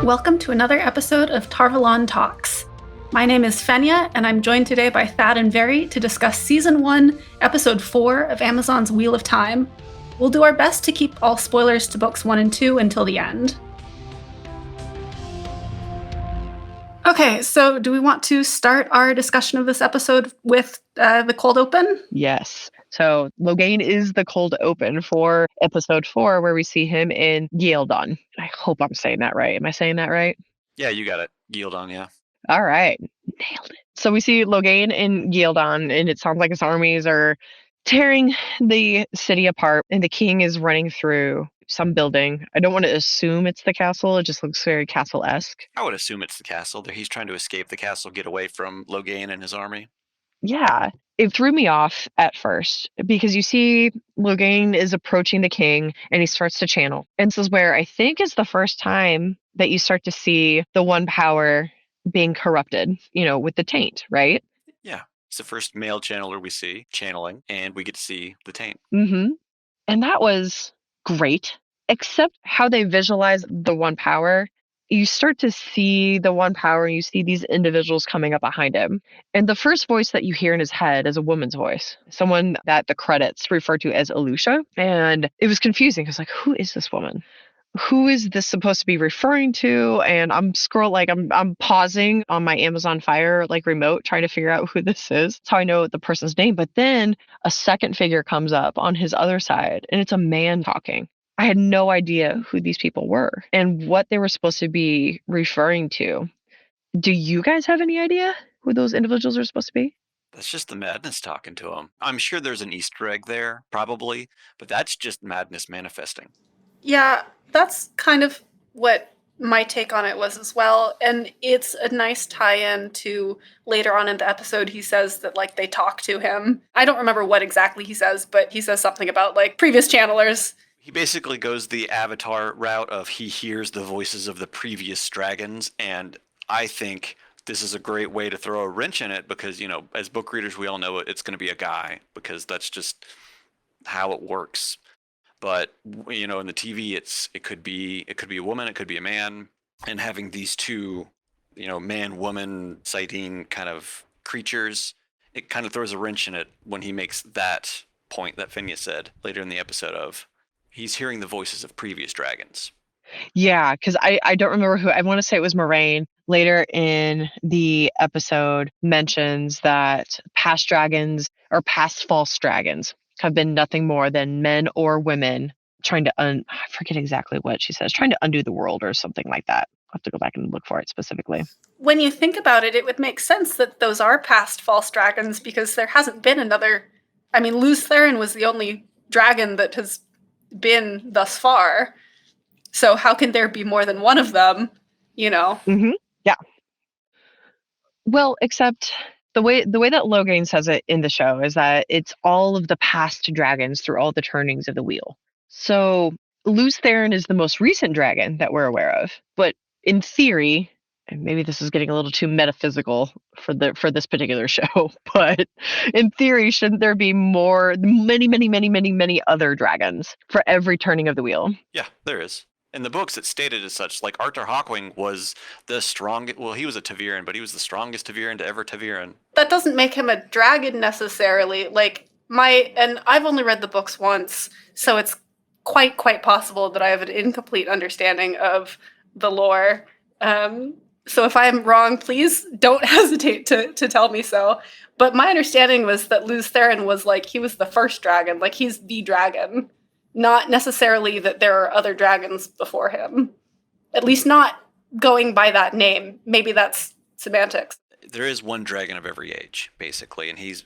Welcome to another episode of Tarvalon Talks. My name is Fenya, and I'm joined today by Thad and Veri to discuss Season 1, Episode 4 of Amazon's Wheel of Time. We'll do our best to keep all spoilers to Books 1 and 2 until the end. Okay, so do we want to start our discussion of this episode with the cold open? Yes. So Logain is the cold open for episode 4, where we see him in Gyeoldon. I hope I'm saying that right. Am I saying that right? Yeah, you got it. Gyeoldon, yeah. All right. Nailed it. So we see Logain in Gyeoldon, and it sounds like his armies are tearing the city apart, and the king is running through some building. I don't want to assume it's the castle. It just looks very castle-esque. I would assume it's the castle. He's trying to escape the castle, get away from Logain and his army. Yeah, it threw me off at first because you see Logain is approaching the king and he starts to channel. And this is where I think is the first time that you start to see the one power being corrupted, with the taint, right? Yeah, it's the first male channeler we see channeling, and we get to see the taint. Mm-hmm. And that was great, except how they visualize the one power. You start to see the one power and you see these individuals coming up behind him. And the first voice that you hear in his head is a woman's voice, someone that the credits refer to as Alusha. And it was confusing because who is this woman? Who is this supposed to be referring to? And I'm pausing on my Amazon Fire remote trying to figure out who this is. That's how I know the person's name. But then a second figure comes up on his other side and it's a man talking. I had no idea who these people were and what they were supposed to be referring to. Do you guys have any idea who those individuals are supposed to be? That's just the madness talking to him. I'm sure there's an Easter egg there, probably, but that's just madness manifesting. Yeah, that's kind of what my take on it was as well. And it's a nice tie-in to later on in the episode, he says that they talk to him. I don't remember what exactly he says, but he says something about previous channelers. He basically goes the Avatar route of he hears the voices of the previous dragons, and I think this is a great way to throw a wrench in it because, as book readers, we all know it's going to be a guy because that's just how it works. But, in the TV, it could be a woman, it could be a man, and having these two, man-woman sighting kind of creatures, it kind of throws a wrench in it when he makes that point that Fenya said later in the episode of he's hearing the voices of previous dragons. Yeah, because I don't remember who. I want to say it was Moraine. Later in the episode mentions that past dragons or past false dragons have been nothing more than men or women trying to I forget exactly what she says, trying to undo the world or something like that. I'll have to go back and look for it specifically. When you think about it, it would make sense that those are past false dragons because there hasn't been another. I mean, Lews Therin was the only dragon that has been thus far. So how can there be more than one of them, Mm-hmm. Yeah. Well, except the way that Logain says it in the show is that it's all of the past dragons through all the turnings of the wheel. So Lews Therin is the most recent dragon that we're aware of. But in theory, and maybe this is getting a little too metaphysical for this particular show, but in theory, shouldn't there be many other dragons for every turning of the wheel? Yeah, there is. In the books, it's stated as such. Arthur Hawkwing was the strongest. Well, he was a Taviran, but he was the strongest Taviran to ever Taviran. That doesn't make him a dragon necessarily. And I've only read the books once, so it's quite possible that I have an incomplete understanding of the lore. So if I'm wrong, please don't hesitate to tell me so. But my understanding was that Lews Therin was he was the first dragon, he's the dragon. Not necessarily that there are other dragons before him. At least not going by that name. Maybe that's semantics. There is one dragon of every age, basically. And he's,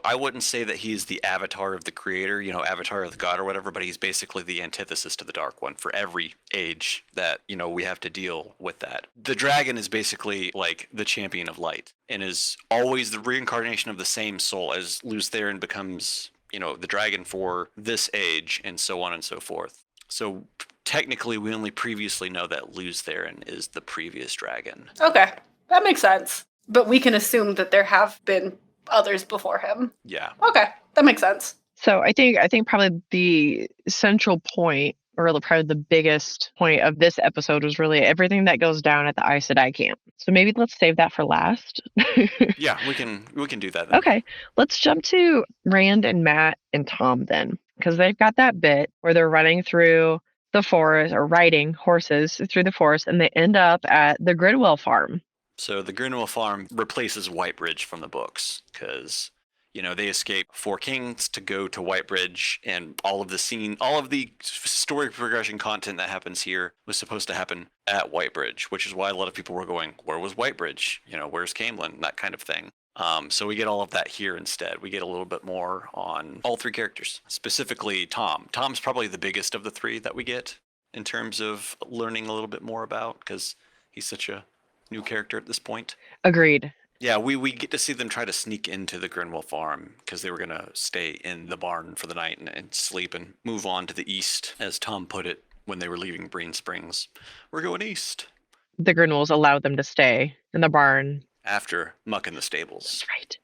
I wouldn't say that he's the avatar of the creator, avatar of the god or whatever, but he's basically the antithesis to the Dark One for every age that, we have to deal with that. The dragon is basically the champion of light and is always the reincarnation of the same soul as Lews Therin becomes the dragon for this age, and so on and so forth. So technically, we only previously know that Lews Therin is the previous dragon. Okay, that makes sense. But we can assume that there have been others before him. Yeah. Okay, that makes sense. So I think probably the central point or probably the biggest point of this episode was really everything that goes down at the Aes Sedai camp. So maybe let's save that for last. Yeah, we can do that then. Okay, let's jump to Rand and Matt and Tom then, because they've got that bit where they're running through the forest or riding horses through the forest, and they end up at the Gridwell farm. So the Grinwell farm replaces Whitebridge from the books because, they escape Four Kings to go to Whitebridge, and all of the story progression content that happens here was supposed to happen at Whitebridge, which is why a lot of people were going, where was Whitebridge? Where's Caemlyn? That kind of thing. So we get all of that here instead. We get a little bit more on all three characters, specifically Tom. Tom's probably the biggest of the three that we get in terms of learning a little bit more about, because he's such a new character at this point. Agreed. Yeah, we get to see them try to sneak into the Grinwell farm because they were going to stay in the barn for the night and sleep and move on to the east, as Tom put it when they were leaving Breen Springs. We're going east. The Grinwells allowed them to stay in the barn After mucking the stables. That's right.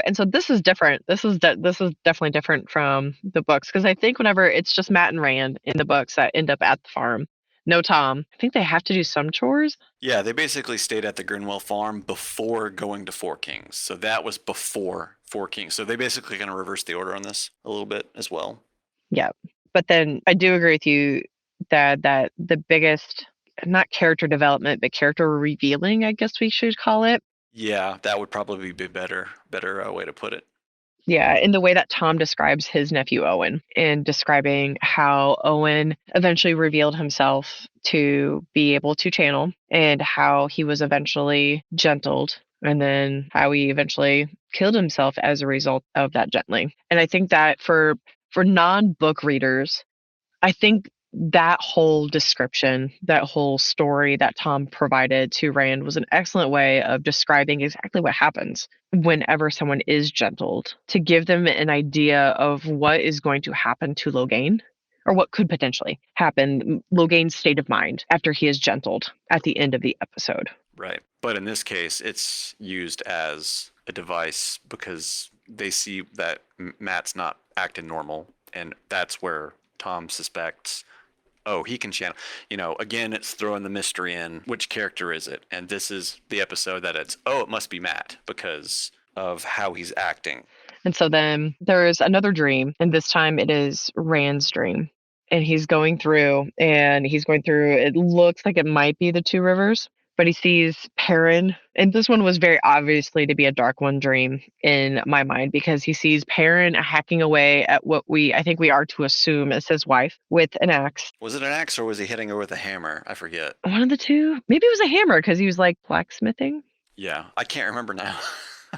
And so this is different. This is definitely different from the books, because I think whenever it's just Matt and Rand in the books that end up at the farm, no Tom. I think they have to do some chores. Yeah, they basically stayed at the Grinwell farm before going to Four Kings. So that was before Four Kings. So they basically kind of reversed the order on this a little bit as well. Yeah, but then I do agree with you that the biggest, not character development, but character revealing, I guess we should call it. Yeah, that would probably be better way to put it. Yeah, in the way that Tom describes his nephew Owen, and describing how Owen eventually revealed himself to be able to channel, and how he was eventually gentled, and then how he eventually killed himself as a result of that gentling. And I think that for non-book readers, I think that whole description, that whole story that Tom provided to Rand was an excellent way of describing exactly what happens whenever someone is gentled, to give them an idea of what is going to happen to Logain, or what could potentially happen, Logain's state of mind after he is gentled at the end of the episode. Right. But in this case, it's used as a device because they see that Matt's not acting normal, and that's where Tom suspects, oh, he can channel. Again, it's throwing the mystery in. Which character is it? And this is the episode that it's, oh, it must be Matt because of how he's acting. And so then there's another dream, and this time it is Rand's dream. And he's going through, it looks like it might be the Two Rivers, but he sees Perrin. And this one was very obviously to be a Dark One dream in my mind, because he sees Perrin hacking away at what I think we are to assume is his wife with an axe. Was it an axe or was he hitting her with a hammer? I forget. One of the two. Maybe it was a hammer because he was like blacksmithing. Yeah, I can't remember now.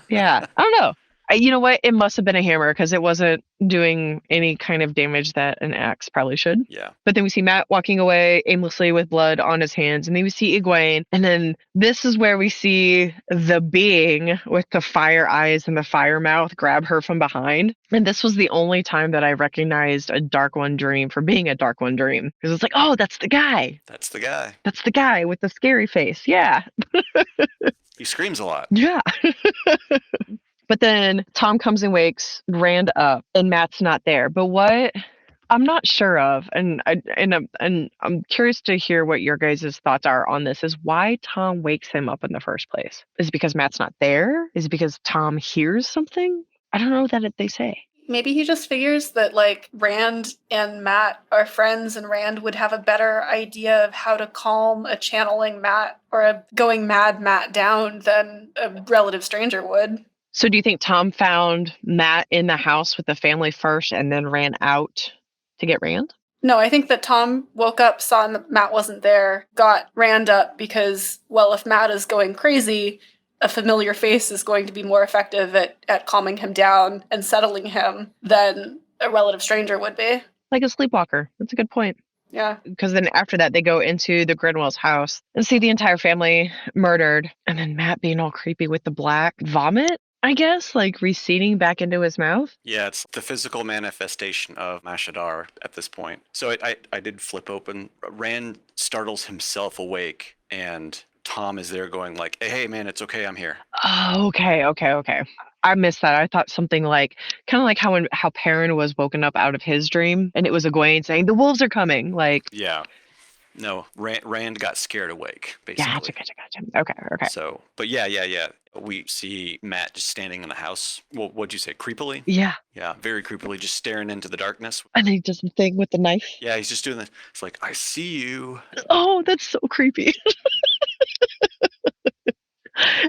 Yeah, I don't know. You know what? It must have been a hammer because it wasn't doing any kind of damage that an axe probably should. Yeah. But then we see Matt walking away aimlessly with blood on his hands. And then we see Egwene. And then this is where we see the being with the fire eyes and the fire mouth grab her from behind. And this was the only time that I recognized a Dark One dream for being a Dark One dream. Because it's like, oh, that's the guy. That's the guy. That's the guy with the scary face. Yeah. He screams a lot. Yeah. But then Tom comes and wakes Rand up, and Matt's not there. But what I'm not sure of, and I'm curious to hear what your guys' thoughts are on this, is why Tom wakes him up in the first place. Is it because Matt's not there? Is it because Tom hears something? I don't know that they say. Maybe he just figures that, Rand and Matt are friends, and Rand would have a better idea of how to calm a channeling Matt or a going mad Matt down than a relative stranger would. So do you think Tom found Matt in the house with the family first and then ran out to get Rand? No, I think that Tom woke up, saw that Matt wasn't there, got Rand up because, well, if Matt is going crazy, a familiar face is going to be more effective at calming him down and settling him than a relative stranger would be. Like a sleepwalker. That's a good point. Yeah. Because then after that, they go into the Grinwell's house and see the entire family murdered. And then Matt being all creepy with the black vomit, I guess, receding back into his mouth. Yeah, it's the physical manifestation of Mashadar at this point. So I did flip open. Rand startles himself awake, and Tom is there going like, hey man, it's okay, I'm here. Oh, okay. I missed that. I thought something like, kind of like how Perrin was woken up out of his dream, and it was Egwene saying, the wolves are coming. Like, Yeah. No, Rand got scared awake, basically. gotcha. Okay. So, but yeah. We see Matt just standing in the house. Well, what'd you say? Creepily? Yeah. Yeah, very creepily, just staring into the darkness. And he does the thing with the knife. Yeah, he's just doing this. It's like, I see you. Oh, that's so creepy.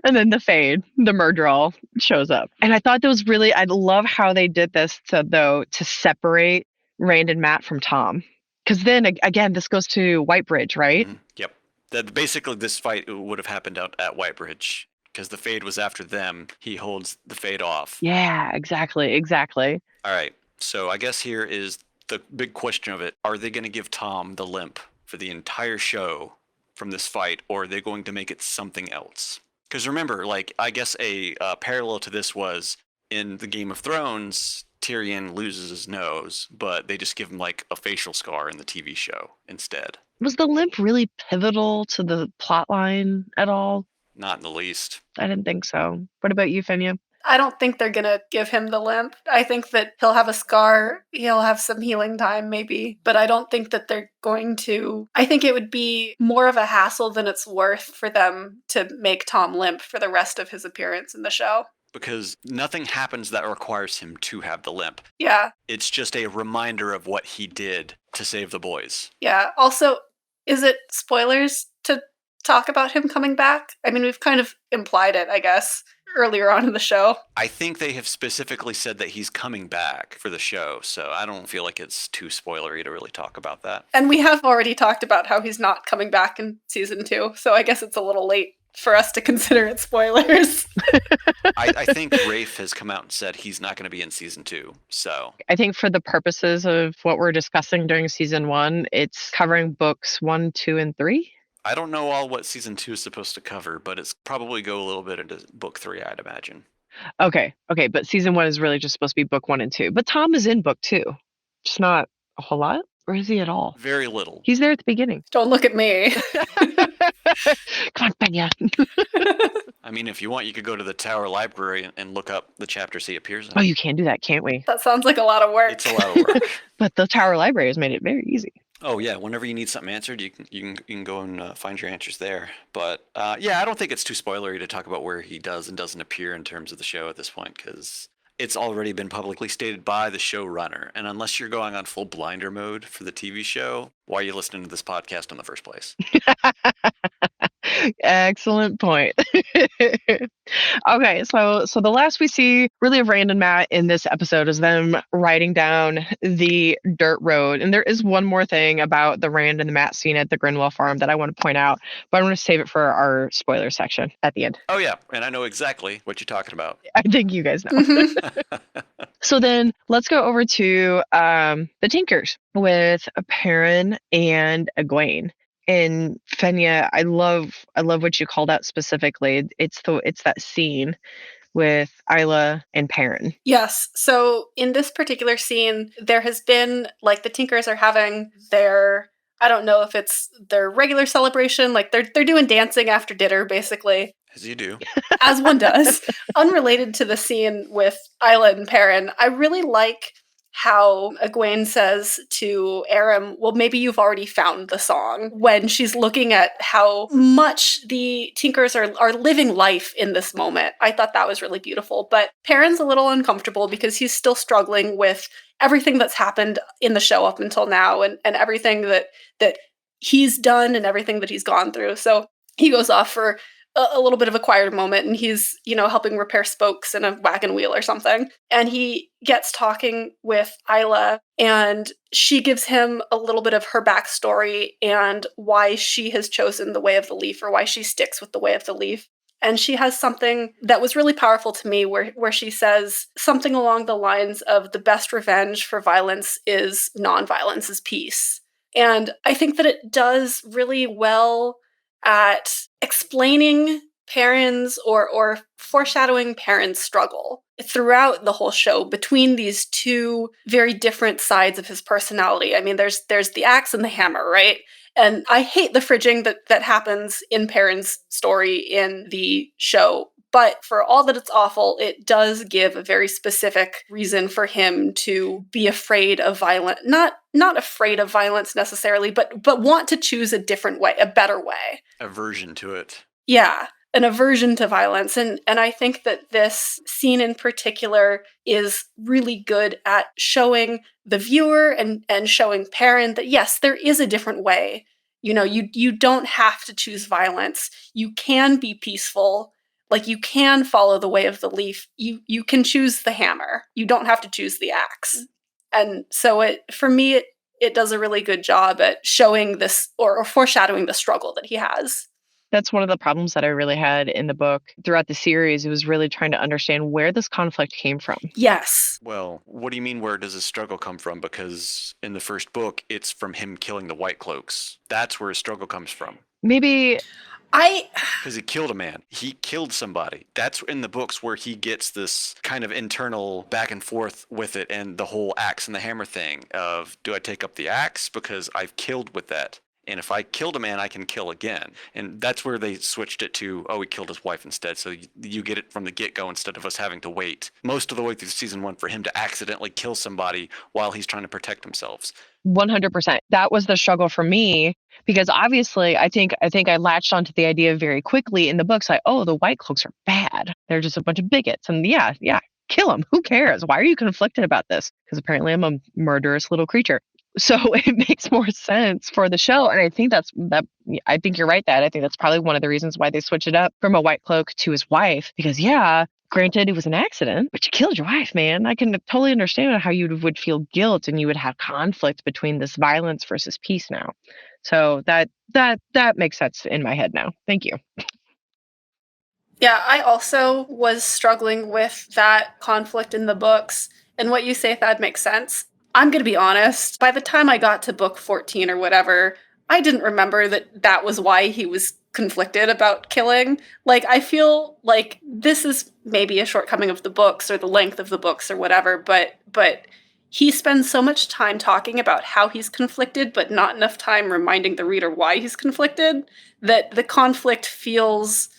And then the Murdral shows up. And I thought that was really, I love how they did this to separate Rand and Matt from Tom. Because then, again, this goes to Whitebridge, right? Mm-hmm. Yep. Basically, this fight would have happened out at Whitebridge because the Fade was after them. He holds the Fade off. Yeah, exactly. All right. So I guess here is the big question of it. Are they going to give Tom the limp for the entire show from this fight, or are they going to make it something else? Because remember, like, I guess a parallel to this was in the Game of Thrones, Tyrion loses his nose, but they just give him like a facial scar in the TV show instead. Was the limp really pivotal to the plot line at all? Not in the least. I didn't think so. What about you, Fenya? I don't think they're gonna give him the limp. I think that he'll have a scar, he'll have some healing time maybe, but I don't think that they're going to. I think it would be more of a hassle than it's worth for them to make Tom limp for the rest of his appearance in the show. Because nothing happens that requires him to have the limp. Yeah. It's just a reminder of what he did to save the boys. Yeah. Also, is it spoilers to talk about him coming back? I mean, we've kind of implied it, I guess, earlier on in the show. I think they have specifically said that he's coming back for the show, so I don't feel like it's too spoilery to really talk about that. And we have already talked about how he's not coming back in season 2, so I guess it's a little late for us to consider it spoilers. I think Rafe has come out and said he's not going to be in season 2, so. I think for the purposes of what we're discussing during season 1, it's covering books 1, 2, and 3. I don't know all what season 2 is supposed to cover, but it's probably go a little bit into book 3, I'd imagine. Okay, but season 1 is really just supposed to be book 1 and 2. But Tom is in book 2. Just not a whole lot? Or is he at all? Very little. He's there at the beginning. Don't look at me. Come on, Fenya. I mean, if you want, you could go to the Tower Library and look up the chapters he appears in. Oh, you can do that, can't we? That sounds like a lot of work. It's a lot of work. But the Tower Library has made it very easy. Oh yeah, whenever you need something answered, you can go and find your answers there. But yeah, I don't think it's too spoilery to talk about where he does and doesn't appear in terms of the show at this point, because it's already been publicly stated by the showrunner. And unless you're going on full blinder mode for the TV show, why are you listening to this podcast in the first place? Excellent point. Okay, so the last we see really of Rand and Matt in this episode is them riding down the dirt road. And there is one more thing about the Rand and the Matt scene at the Grinwell farm that I want to point out, but I'm going to save it for our spoiler section at the end. Oh yeah, and I know exactly what you're talking about. I think you guys know. Mhm. So then let's go over to the Tinkers with Perrin and Egwene. And Fenya, I love what you called out specifically. It's that scene with Isla and Perrin. Yes. So in this particular scene, there has been, like, the Tinkers are having their, I don't know if it's their regular celebration, like they're doing dancing after dinner, basically. As you do. As one does. Unrelated to the scene with Isla and Perrin, I really like how Egwene says to Aram, well, maybe you've already found the song, when she's looking at how much the Tinkers are living life in this moment. I thought that was really beautiful. But Perrin's a little uncomfortable because he's still struggling with everything that's happened in the show up until now, and everything that he's done and everything that he's gone through. So he goes off for a little bit of a quieter moment, and he's, helping repair spokes in a wagon wheel or something. And he gets talking with Isla, and she gives him a little bit of her backstory and why she has chosen the way of the leaf, or why she sticks with the way of the leaf. And she has something that was really powerful to me where she says something along the lines of, the best revenge for violence is nonviolence, is peace. And I think that it does really well at explaining Perrin's or foreshadowing Perrin's struggle throughout the whole show between these two very different sides of his personality. I mean, there's the axe and the hammer, right? And I hate the fridging that happens in Perrin's story in the show. But for all that it's awful, it does give a very specific reason for him to be afraid of violence. Not afraid of violence necessarily, but want to choose a different way, a better way. Aversion to it. Yeah, an aversion to violence. And I think that this scene in particular is really good at showing the viewer and showing Perrin that, yes, there is a different way. You know, you don't have to choose violence. You can be peaceful. Like, you can follow the way of the leaf. You can choose the hammer. You don't have to choose the axe. And so for me, it does a really good job at showing this or foreshadowing the struggle that he has. That's one of the problems that I really had in the book throughout the series. It was really trying to understand where this conflict came from. Yes. Well, what do you mean, where does his struggle come from? Because in the first book, it's from him killing the White Cloaks. That's where his struggle comes from. Maybe... Because he killed a man. He killed somebody. That's in the books where he gets this kind of internal back and forth with it, and the whole axe and the hammer thing of, do I take up the axe because I've killed with that? And if I killed a man, I can kill again. And that's where they switched it to, oh, he killed his wife instead. So you get it from the get-go instead of us having to wait most of the way through season 1 for him to accidentally kill somebody while he's trying to protect himself. 100%. That was the struggle for me, because obviously I think I latched onto the idea very quickly in the books, like, oh, the White Cloaks are bad. They're just a bunch of bigots. And yeah, kill them. Who cares? Why are you conflicted about this? Because apparently I'm a murderous little creature. So it makes more sense for the show. And I think I think you're right, that I think that's probably one of the reasons why they switched it up from a White Cloak to his wife. Because granted, it was an accident, but you killed your wife, man. I can totally understand how you would feel guilt and you would have conflict between this violence versus peace now. So that makes sense in my head now. Thank you. Yeah, I also was struggling with that conflict in the books. And what you say, Thad, makes sense. I'm going to be honest. By the time I got to book 14 or whatever, I didn't remember that was why he was conflicted about killing. Like, I feel like this is maybe a shortcoming of the books or the length of the books or whatever, but he spends so much time talking about how he's conflicted, but not enough time reminding the reader why he's conflicted, that the conflict feels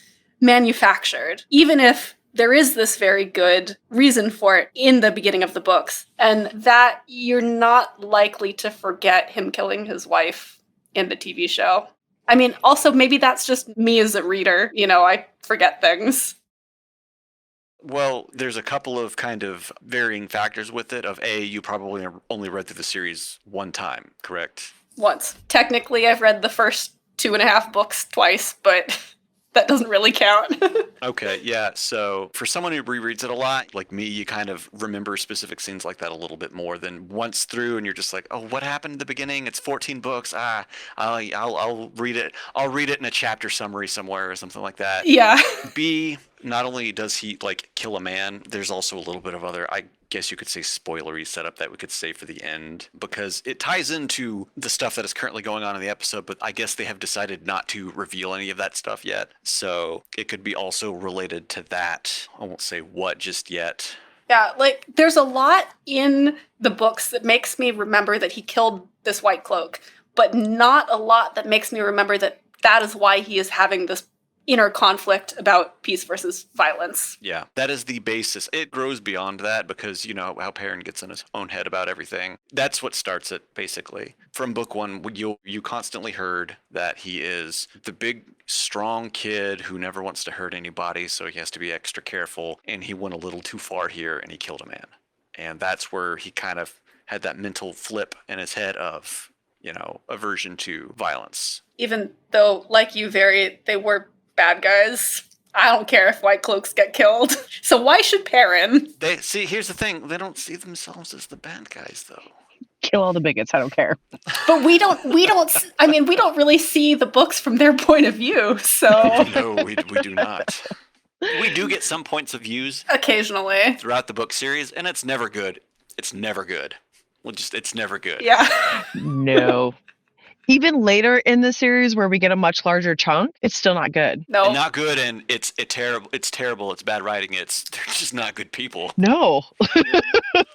manufactured, even if there is this very good reason for it in the beginning of the books, and that you're not likely to forget him killing his wife in the TV show. I mean, also, maybe that's just me as a reader. You know, I forget things. Well, there's a couple of kind of varying factors with it. Of A, you probably only read through the series one time, correct? Once. Technically, I've read the first 2.5 books twice, but that doesn't really count. Okay, yeah. So for someone who rereads it a lot, like me, you kind of remember specific scenes like that a little bit more than once through, and you're just like, oh, what happened at the beginning? It's 14 books. I'll read it. I'll read it in a chapter summary somewhere or something like that. Yeah. B, not only does he like kill a man, there's also a little bit of other, I guess you could say, spoilery setup that we could save for the end, because it ties into the stuff that is currently going on in the episode, but I guess they have decided not to reveal any of that stuff yet. So it could be also related to that. I won't say what just yet. Yeah, like, there's a lot in the books that makes me remember that he killed this White Cloak, but not a lot that makes me remember that is why he is having this inner conflict about peace versus violence. Yeah, that is the basis. It grows beyond that because, you know, how Perrin gets in his own head about everything. That's what starts it, basically. From book 1, you constantly heard that he is the big, strong kid who never wants to hurt anybody, so he has to be extra careful, and he went a little too far here, and he killed a man. And that's where he kind of had that mental flip in his head of, you know, aversion to violence. Even though, like you, they were bad guys. I don't care if White Cloaks get killed. So why should Perrin? Here's the thing. They don't see themselves as the bad guys, though. Kill all the bigots. I don't care. But we don't, I mean, we don't really see the books from their point of view, so. No, we do not. We do get some points of views. Occasionally. Throughout the book series, and it's never good. It's never good. It's never good. Yeah. No. Even later in the series where we get a much larger chunk, it's still not good. No. And not good, and it's terrible. It's terrible. It's bad writing. They're just not good people. No.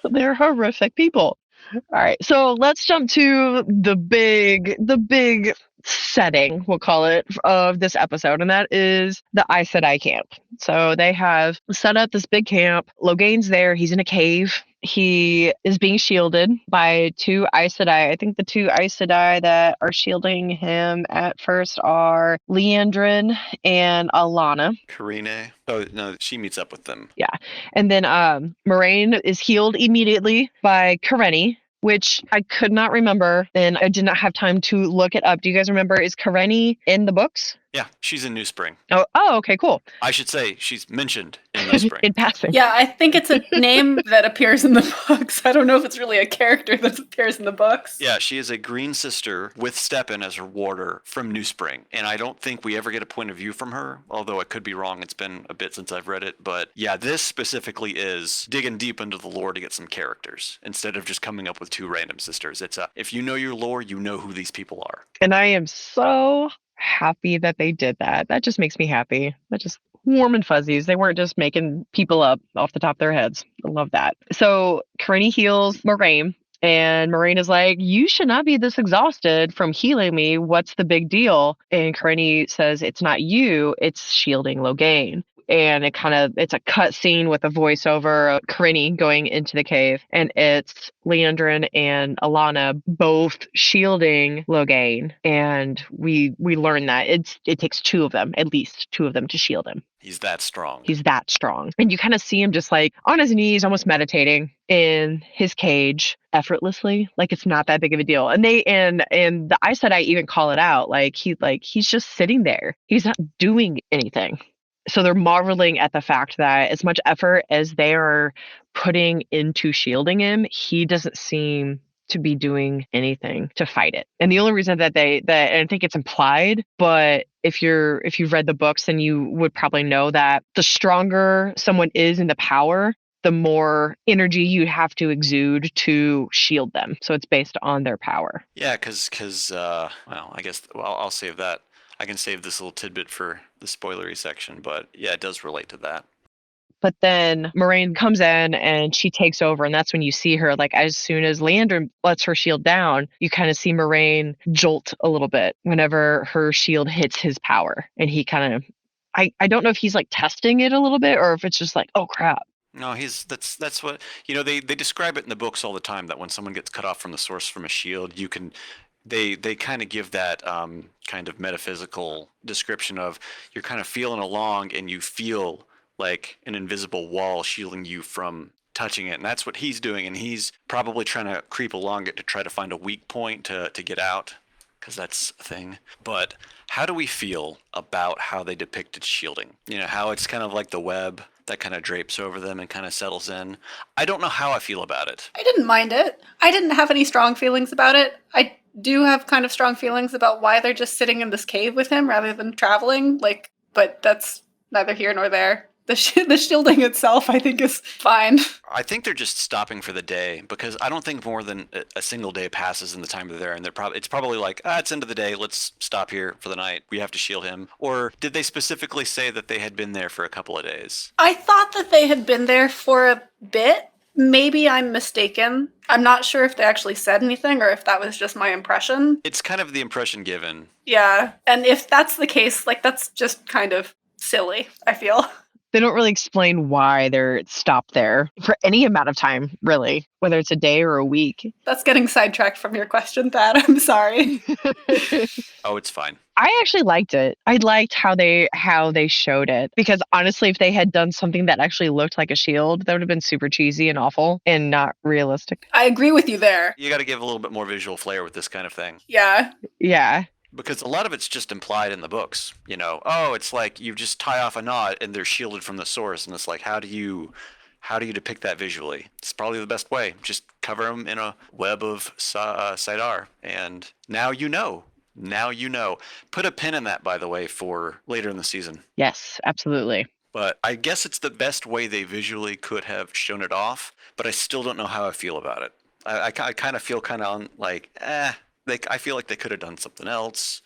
They're horrific people. All right, so let's jump to the big setting, we'll call it, of this episode, and that is the Aes Sedai camp. So they have set up this big camp. Loghain's there. He's in a cave. He is being shielded by two Aes Sedai. I think the two Aes Sedai that are shielding him at first are Liandrin and Alana. Karine. Oh, no, she meets up with them. Yeah. And then Moraine is healed immediately by Karenni, which I could not remember, and I did not have time to look it up. Do you guys remember, is Karenni in the books? Yeah, she's in New Spring. Oh, okay, cool. I should say she's mentioned in New Spring. In passing. Yeah, I think it's a name that appears in the books. I don't know if it's really a character that appears in the books. Yeah, she is a green sister with Steppen as her warder from New Spring. And I don't think we ever get a point of view from her, although I could be wrong. It's been a bit since I've read it. But yeah, this specifically is digging deep into the lore to get some characters instead of just coming up with two random sisters. It's if you know your lore, you know who these people are. And I am so happy that they did that. That just makes me happy. That just warm and fuzzies. They weren't just making people up off the top of their heads. I love that. So Karenni heals Moraine, and Moraine is like, you should not be this exhausted from healing me. What's the big deal? And Karenni says, it's not you, it's shielding Loghain. And it's a cut scene with a voiceover of Karenni going into the cave, and it's Liandrin and Alana both shielding Loghain, and we learn that it takes two of them, at least two of them, to shield him. He's that strong. He's that strong. And you kind of see him just like on his knees, almost meditating in his cage effortlessly. Like it's not that big of a deal. And the Aes Sedai even call it out. He's just sitting there. He's not doing anything. So they're marveling at the fact that as much effort as they are putting into shielding him, he doesn't seem to be doing anything to fight it. And the only reason that and I think it's implied, but if you've read the books, then you would probably know that the stronger someone is in the power, the more energy you have to exude to shield them. So it's based on their power. Yeah, because I guess I'll save that. I can save this little tidbit for the spoilery section, but yeah, it does relate to that. But then Moraine comes in and she takes over, and that's when you see her, like, as soon as Liandrin lets her shield down, you kind of see Moraine jolt a little bit whenever her shield hits his power. And he kind of, I don't know if he's like testing it a little bit or if it's just like, oh crap. No, that's what, they describe it in the books all the time, that when someone gets cut off from the source from a shield, they kind of give that kind of metaphysical description of you're kind of feeling along and you feel like an invisible wall shielding you from touching it. And that's what he's doing. And he's probably trying to creep along it to try to find a weak point to get out, because that's a thing. But how do we feel about how they depicted shielding? How it's kind of like the web that kind of drapes over them and kind of settles in. I don't know how I feel about it. I didn't mind it. I didn't have any strong feelings about it. I do have kind of strong feelings about why they're just sitting in this cave with him rather than traveling. But that's neither here nor there. The shielding itself, I think, is fine. I think they're just stopping for the day, because I don't think more than a single day passes in the time they're there, and it's probably like, it's end of the day, let's stop here for the night. We have to shield him. Or did they specifically say that they had been there for a couple of days? I thought that they had been there for a bit. Maybe I'm mistaken. I'm not sure if they actually said anything or if that was just my impression. It's kind of the impression given. Yeah, and if that's the case, that's just kind of silly, I feel. They don't really explain why they're stopped there for any amount of time, really, whether it's a day or a week. That's getting sidetracked from your question, Thad. I'm sorry. Oh, it's fine. I actually liked it. I liked how they showed it, because honestly, if they had done something that actually looked like a shield, that would have been super cheesy and awful and not realistic. I agree with you there. You got to give a little bit more visual flair with this kind of thing. Yeah. Yeah. Because a lot of it's just implied in the books, it's like you just tie off a knot and they're shielded from the source, and it's like, how do you depict that visually? It's probably the best way. Just cover them in a web of Saidar, and now you know. Put a pin in that, by the way, for later in the season. Yes, absolutely. But I guess it's the best way they visually could have shown it off, but I still don't know how I feel about it. I kind of feel kind of like, I feel like they could have done something else,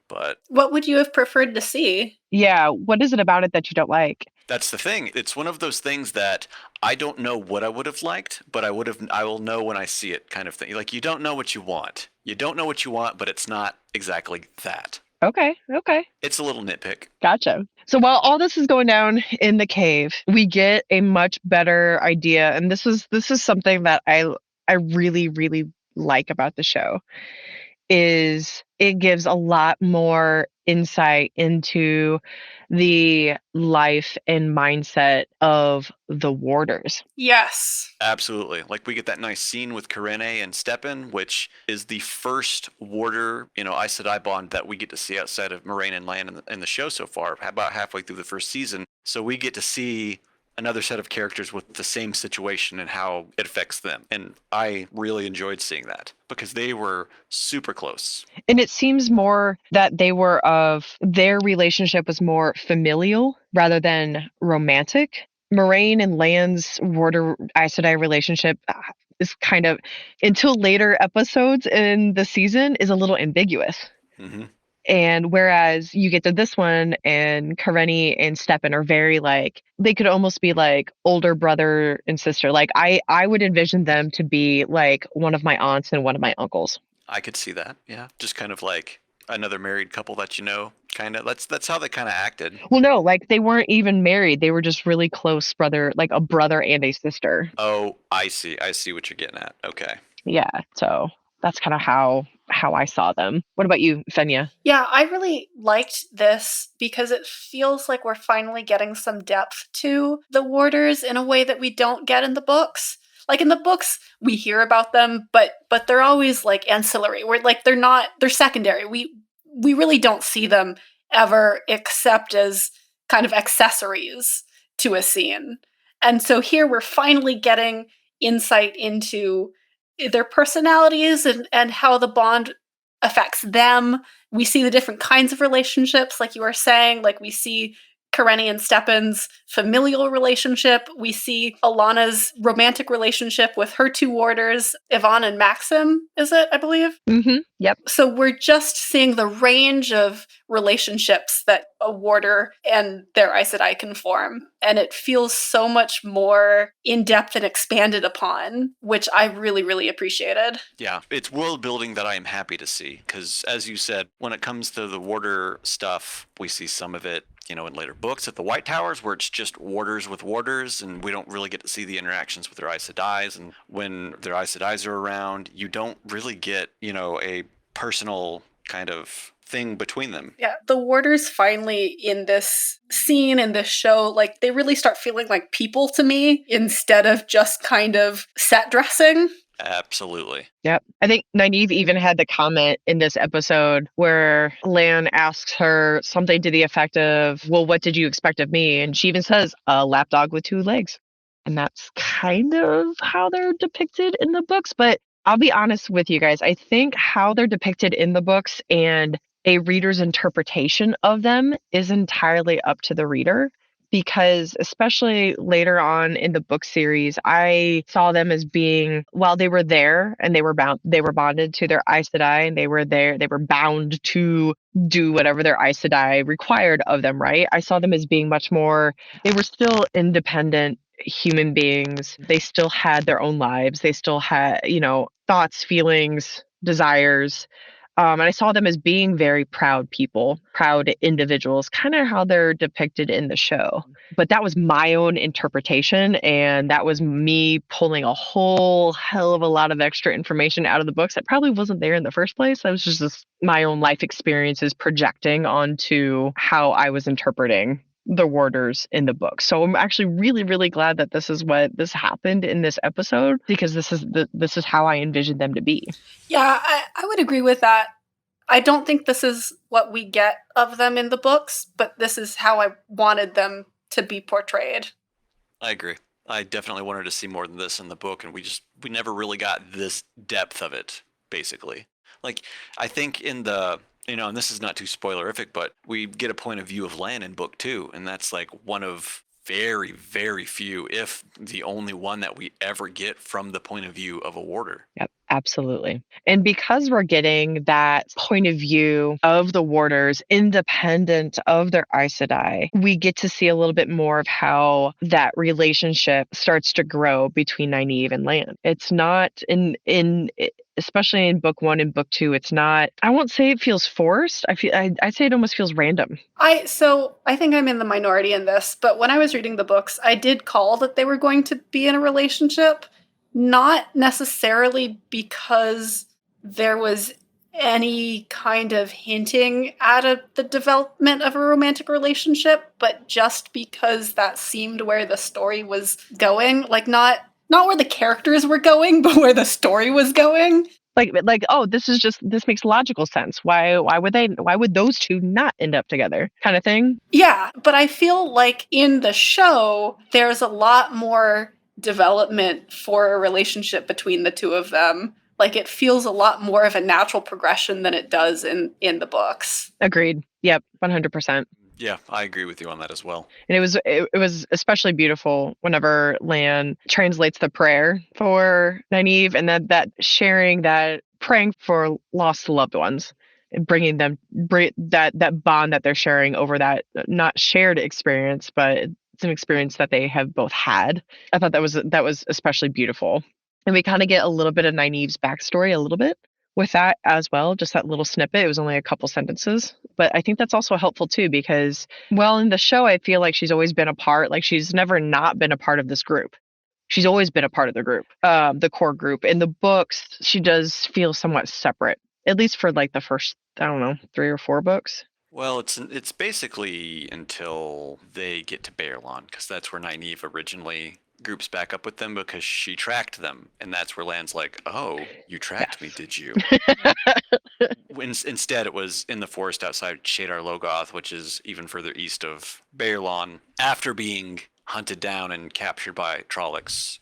but What would you have preferred to see? Yeah, what is it about it that you don't like? that's the thing. It's one of those things that I don't know what I would have liked, but I will know when I see it, kind of thing. Like, you don't know what you want. You don't know what you want, but it's not exactly that. Okay, It's a little nitpick. gotcha. So while all this is going down in the cave, we get a much better idea, and this is something that I really really like about the show, is it gives a lot more insight into the life and mindset of the warders. Yes. Absolutely. Like, we get that nice scene with Karene and Stepan, which is the first warder, Aes Sedai bond that we get to see outside of Moraine and Lan in the show so far, about halfway through the first season. So we get to see another set of characters with the same situation and how it affects them. And I really enjoyed seeing that because they were super close. And it seems more that their relationship was more familial rather than romantic. Moraine and Lan's warder Aes Sedai relationship is kind of, until later episodes in the season, is a little ambiguous. Mm-hmm. And whereas you get to this one, and Kareni and Stepan are very like, they could almost be like older brother and sister. Like I would envision them to be like one of my aunts and one of my uncles. I could see that. Yeah. Just kind of like another married couple that kind of. That's how they kind of acted. Well, no, like they weren't even married. They were just really close brother, like a brother and a sister. Oh, I see. I see what you're getting at. Okay. Yeah. So that's kind of how I saw them. What about you, Fenya? Yeah, I really liked this because it feels like we're finally getting some depth to the warders in a way that we don't get in the books. Like, in the books, we hear about them, but they're always like ancillary. We're like, they're secondary. We really don't see them ever except as kind of accessories to a scene. And so here we're finally getting insight into their personalities and how the bond affects them. We see the different kinds of relationships, like you were saying. Like, we see Kareni and Stepan's familial relationship. We see Alana's romantic relationship with her two warders, Yvonne and Maxim, is it, I believe? Mm-hmm. Yep. So we're just seeing the range of relationships that a warder and their Aes Sedai can form. And it feels so much more in-depth and expanded upon, which I really, really appreciated. Yeah, it's world building that I am happy to see because, as you said, when it comes to the warder stuff, we see some of it, in later books at the White Towers, where it's just warders with warders, and we don't really get to see the interactions with their Aes Sedais. And when their Aes Sedais are around, you don't really get, a personal kind of thing between them. Yeah, the warders finally in this scene, in this show, like, they really start feeling like people to me instead of just kind of set dressing. Absolutely. Yep. I think Nynaeve even had the comment in this episode where Lan asks her something to the effect of, well, what did you expect of me? And she even says, a lapdog with two legs. And that's kind of how they're depicted in the books. But I'll be honest with you guys. I think how they're depicted in the books and a reader's interpretation of them is entirely up to the reader. Because especially later on in the book series, I saw them as being, while they were there and they were bonded to their Aes Sedai, and they were bound to do whatever their Aes Sedai required of them, right? I saw them as being much more, they were still independent human beings. They still had their own lives. They still had, thoughts, feelings, desires. And I saw them as being very proud people, proud individuals, kind of how they're depicted in the show. But that was my own interpretation. And that was me pulling a whole hell of a lot of extra information out of the books that probably wasn't there in the first place. That was just my own life experiences projecting onto how I was interpreting the warders in the book. So I'm actually really, really glad that this happened in this episode, because this is how I envisioned them to be. Yeah, I would agree with that. I don't think this is what we get of them in the books, but this is how I wanted them to be portrayed. I agree. I definitely wanted to see more than this in the book, and we never really got this depth of it, basically. Like, I think in the, and this is not too spoilerific, but we get a point of view of Lan in book 2, and that's like one of very, very few, if the only one that we ever get from the point of view of a warder. Yep, absolutely. And because we're getting that point of view of the warders independent of their Aes Sedai, we get to see a little bit more of how that relationship starts to grow between Nynaeve and Lan. It's not especially in book 1 and book 2, it's not, I won't say it feels forced. I'd say it almost feels random. So I think I'm in the minority in this, but when I was reading the books, I did call that they were going to be in a relationship, not necessarily because there was any kind of hinting at the development of a romantic relationship, but just because that seemed where the story was going, like not where the characters were going, but where the story was going. Like, oh, this makes logical sense. Why would those two not end up together, kind of thing? Yeah, but I feel like in the show, there's a lot more development for a relationship between the two of them. Like, it feels a lot more of a natural progression than it does in the books. Agreed. Yep, 100%. Yeah, I agree with you on that as well. And it was especially beautiful whenever Lan translates the prayer for Nynaeve, and that sharing, that praying for lost loved ones and bringing them that bond that they're sharing over that not shared experience, but it's an experience that they have both had. I thought that was especially beautiful. And we kind of get a little bit of Nynaeve's backstory, a little bit with that as well, just that little snippet. It was only a couple sentences, but I think that's also helpful too, because, well, in the show, I feel like she's always been a part, like she's never not been a part of this group. She's always been a part of the group, the core group. In the books, she does feel somewhat separate, at least for like the first, I don't know, 3 or 4 books. Well, it's basically until they get to Baerlon, because that's where Nynaeve originally groups back up with them, because she tracked them, and that's where Lan's like, "Oh, you tracked me, did you?" Instead, it was in the forest outside Shadar Logoth, which is even further east of Baerlon, after being hunted down and captured by Trollocs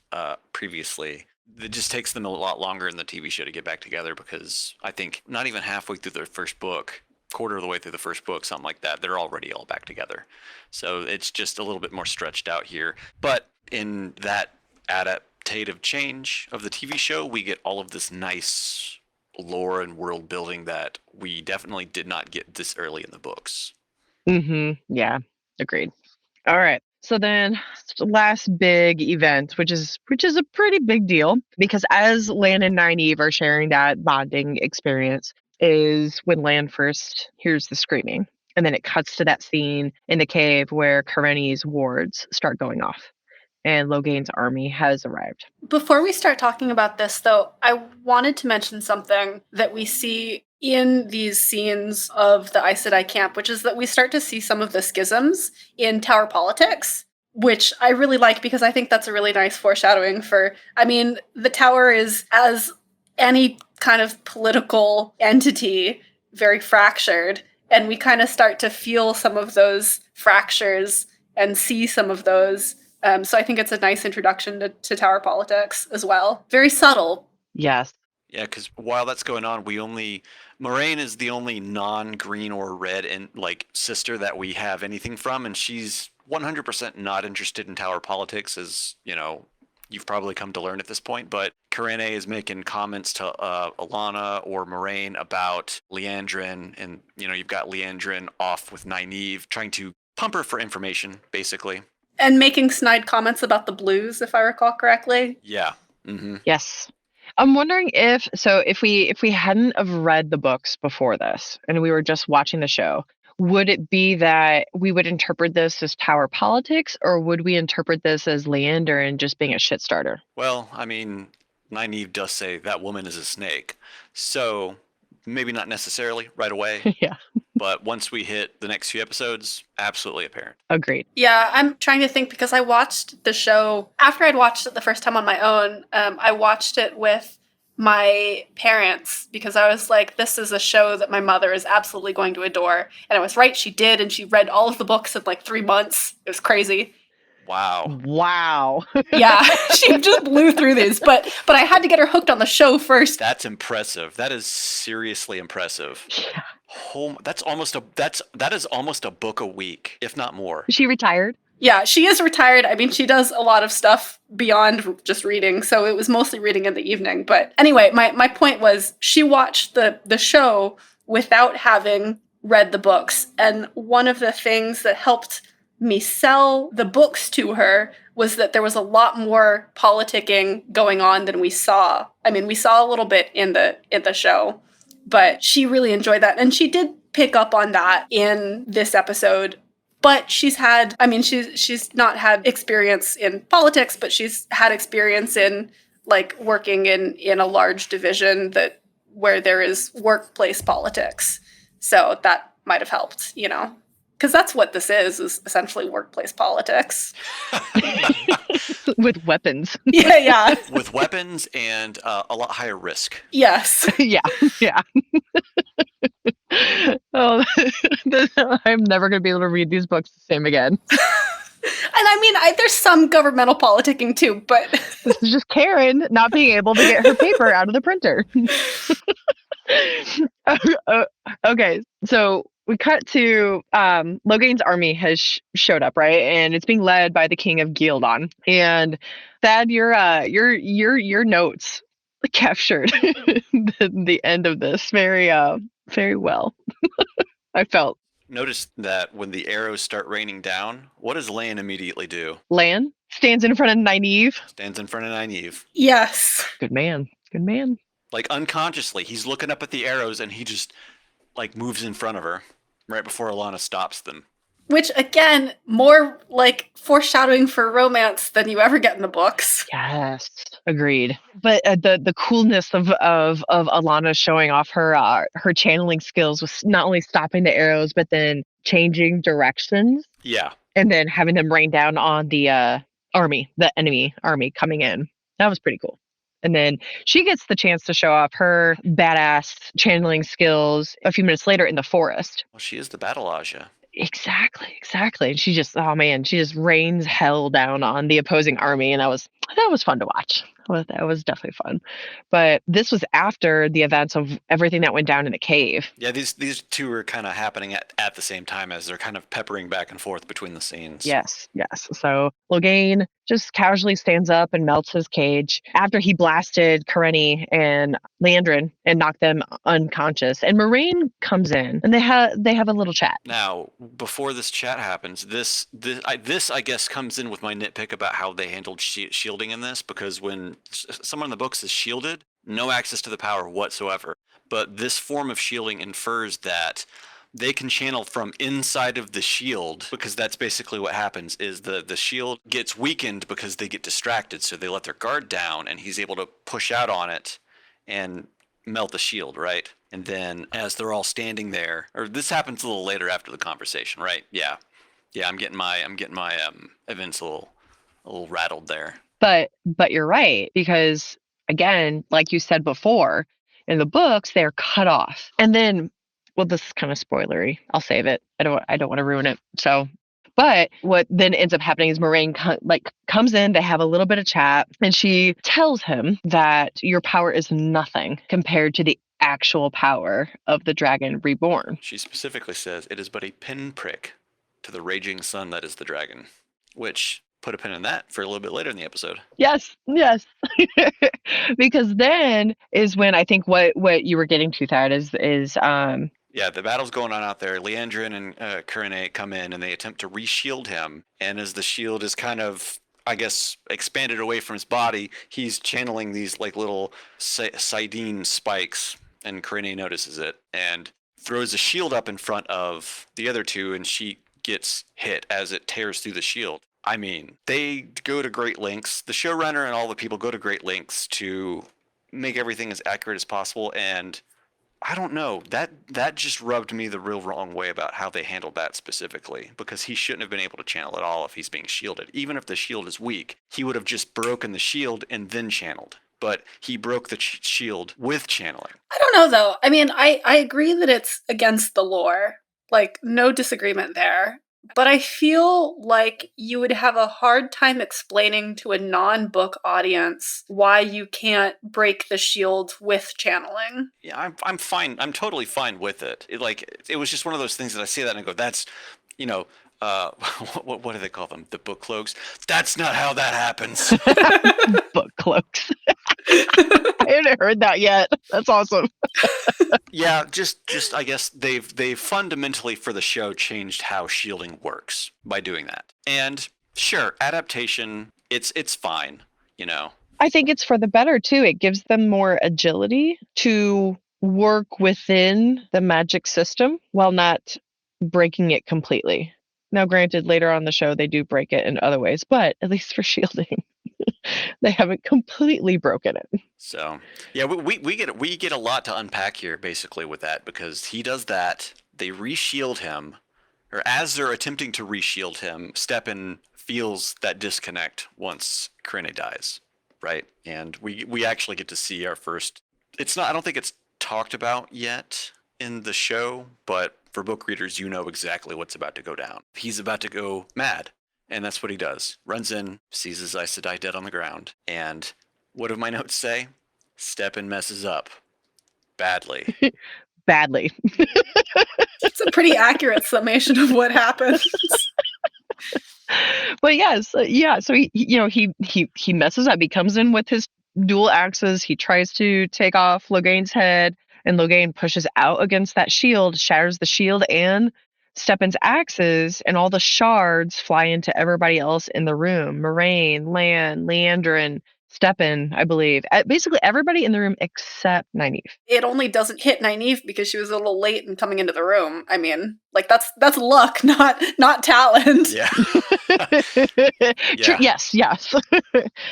previously. It just takes them a lot longer in the TV show to get back together, because I think not even halfway through their first book, quarter of the way through the first book, something like that, they're already all back together. So it's just a little bit more stretched out here. But in that adaptative change of the TV show, we get all of this nice lore and world building that we definitely did not get this early in the books. Yeah, agreed. All right. So then last big event, which is a pretty big deal, because as Lan and Nynaeve are sharing that bonding experience, is when Lan first hears the screaming. And then it cuts to that scene in the cave where Karenni's wards start going off. And Loghain's army has arrived. Before we start talking about this, though, I wanted to mention something that we see in these scenes of the Aes Sedai camp, which is that we start to see some of the schisms in Tower politics, which I really like, because I think that's a really nice foreshadowing for, I mean, the Tower is, as any kind of political entity, very fractured, and we kind of start to feel some of those fractures and see some of those. So I think it's a nice introduction to Tower politics as well. Very subtle. Yes. Yeah, because while that's going on, Moraine is the only non-green or red and sister that we have anything from, and she's 100% not interested in Tower politics, as you've probably come to learn at this point. But Karene is making comments to Alana or Moraine about Liandrin, and you've got Liandrin off with Nynaeve, trying to pump her for information, basically. And making snide comments about the blues, if I recall correctly. Yeah. Mm-hmm. Yes. I'm wondering if we hadn't have read the books before this and we were just watching the show, would it be that we would interpret this as Tower politics, or would we interpret this as Liandrin just being a shit starter? Well, I mean, Nynaeve does say that woman is a snake, so maybe not necessarily right away. Yeah. But once we hit the next few episodes, absolutely apparent. Agreed. Yeah, I'm trying to think, because I watched the show after I'd watched it the first time on my own. I watched it with my parents, because I was like, this is a show that my mother is absolutely going to adore. And I was right, she did, and she read all of the books in 3 months. It was crazy. Wow. Yeah, she just blew through these, but I had to get her hooked on the show first. That's impressive. That is seriously impressive. Yeah. That is almost a book a week, if not more. She retired? Yeah, she is retired. I mean, she does a lot of stuff beyond just reading, so it was mostly reading in the evening. But anyway, my point was she watched the show without having read the books. And one of the things that helped me sell the books to her was that there was a lot more politicking going on than we saw. I mean, we saw a little bit in the show, but she really enjoyed that. And she did pick up on that in this episode. But she's not had experience in politics, but she's had experience in like working in a large division where there is workplace politics. So that might have helped, because that's what this is essentially workplace politics. With weapons. Yeah. With weapons and a lot higher risk. Yes. Yeah. Oh, I'm never going to be able to read these books the same again. And I mean, there's some governmental politicking too, but this is just Karen not being able to get her paper out of the printer. Okay, so we cut to Logain's army has showed up, right? And it's being led by the king of Gildon. And Thad, your notes captured the end of this very well. I felt. Notice that when the arrows start raining down, what does Lan immediately do? Lan stands in front of Nynaeve. Stands in front of Nynaeve. Yes. Good man. Like unconsciously, he's looking up at the arrows and he just like moves in front of her right before Alana stops them. Which again, more like foreshadowing for romance than you ever get in the books. Yes, agreed. But the coolness of Alana showing off her channeling skills was not only stopping the arrows, but then changing directions. Yeah. And then having them rain down on the enemy army coming in. That was pretty cool. And then she gets the chance to show off her badass channeling skills a few minutes later in the forest. Well, she is the battle Aja. Exactly. And she just rains hell down on the opposing army, and that was fun to watch. That was definitely fun. But this was after the events of everything that went down in the cave. Yeah, these two are kind of happening at the same time as they're kind of peppering back and forth between the scenes. Yes. So Logain just casually stands up and melts his cage after he blasted Karenni and Liandrin and knocked them unconscious. And Moraine comes in and they have a little chat. Now, before this chat happens, this I guess comes in with my nitpick about how they handled shielding in this, because when someone in the books is shielded, no access to the power whatsoever. But this form of shielding infers that they can channel from inside of the shield, because that's basically what happens is the shield gets weakened because they get distracted, so they let their guard down and he's able to push out on it and melt the shield, right? And then as they're all standing there, or this happens a little later after the conversation, right? Yeah, I'm getting my events a little rattled there. But you're right, because again, like you said before, in the books they're cut off. And then, well, this is kind of spoilery. I'll save it. I don't want to ruin it. So, but what then ends up happening is Moraine comes in, they have a little bit of chat, and she tells him that your power is nothing compared to the actual power of the dragon reborn. She specifically says it is but a pinprick to the raging sun that is the dragon, which put a pin in that for a little bit later in the episode. Yes. Because then is when I think what you were getting to, Thad, is yeah, the battle's going on out there. Liandrin and Karenni come in and they attempt to re-shield him. And as the shield is kind of, I guess, expanded away from his body, he's channeling these like little sardine spikes, and Karenni notices it and throws a shield up in front of the other two, and she gets hit as it tears through the shield. I mean, they go to great lengths. The showrunner and all the people go to great lengths to make everything as accurate as possible. And I don't know, that just rubbed me the real wrong way about how they handled that specifically, because he shouldn't have been able to channel at all if he's being shielded. Even if the shield is weak, he would have just broken the shield and then channeled. But he broke the shield with channeling. I don't know, though. I mean, I agree that it's against the lore. Like, no disagreement there. But I feel like you would have a hard time explaining to a non-book audience why you can't break the shield with channeling. Yeah, I'm fine. I'm totally fine with it. It was just one of those things that I say that and I go, that's, what do they call them? The book cloaks. That's not how that happens. Book cloaks. I haven't heard that yet. That's awesome. Yeah, just I guess they've fundamentally for the show changed how shielding works by doing that. And sure, adaptation, it's fine, you know. I think it's for the better too. It gives them more agility to work within the magic system while not breaking it completely. Now, granted, later on the show they do break it in other ways, but at least for shielding, they haven't completely broken it. So yeah, we get a lot to unpack here basically with that, because he does that. They reshield him, or as they're attempting to reshield him, Stepan feels that disconnect once Krene dies, right? And we actually get to see our first. It's not. I don't think it's talked about yet in the show, but for book readers, you know exactly what's about to go down. He's about to go mad, and that's what he does. Runs in, sees his Aes Sedai dead on the ground, and what do my notes say? Stepan messes up badly. Badly. It's a pretty accurate summation of what happens. But yes, yeah. So he messes up. He comes in with his dual axes. He tries to take off Loghain's head, and Loghain pushes out against that shield, shatters the shield and Stepan's axes, and all the shards fly into everybody else in the room. Moraine, Lan, Leandrin, Stepan, I believe. Basically everybody in the room except Nynaeve. It only doesn't hit Nynaeve because she was a little late in coming into the room. I mean, like that's luck, not talent. Yeah. True, yes.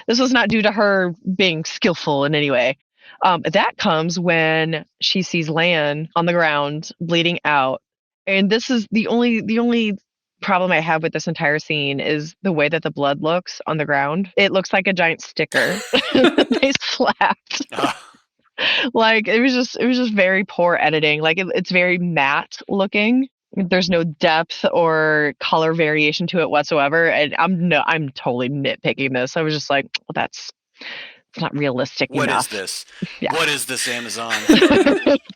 This was not due to her being skillful in any way. That comes when she sees Lan on the ground bleeding out, and this is the only problem I have with this entire scene is the way that the blood looks on the ground. It looks like a giant sticker they slapped. Like it was just very poor editing. Like it's very matte looking. There's no depth or color variation to it whatsoever. And I'm totally nitpicking this. I was just like, well, that's not realistic What enough. is this? Yeah. What is this, Amazon?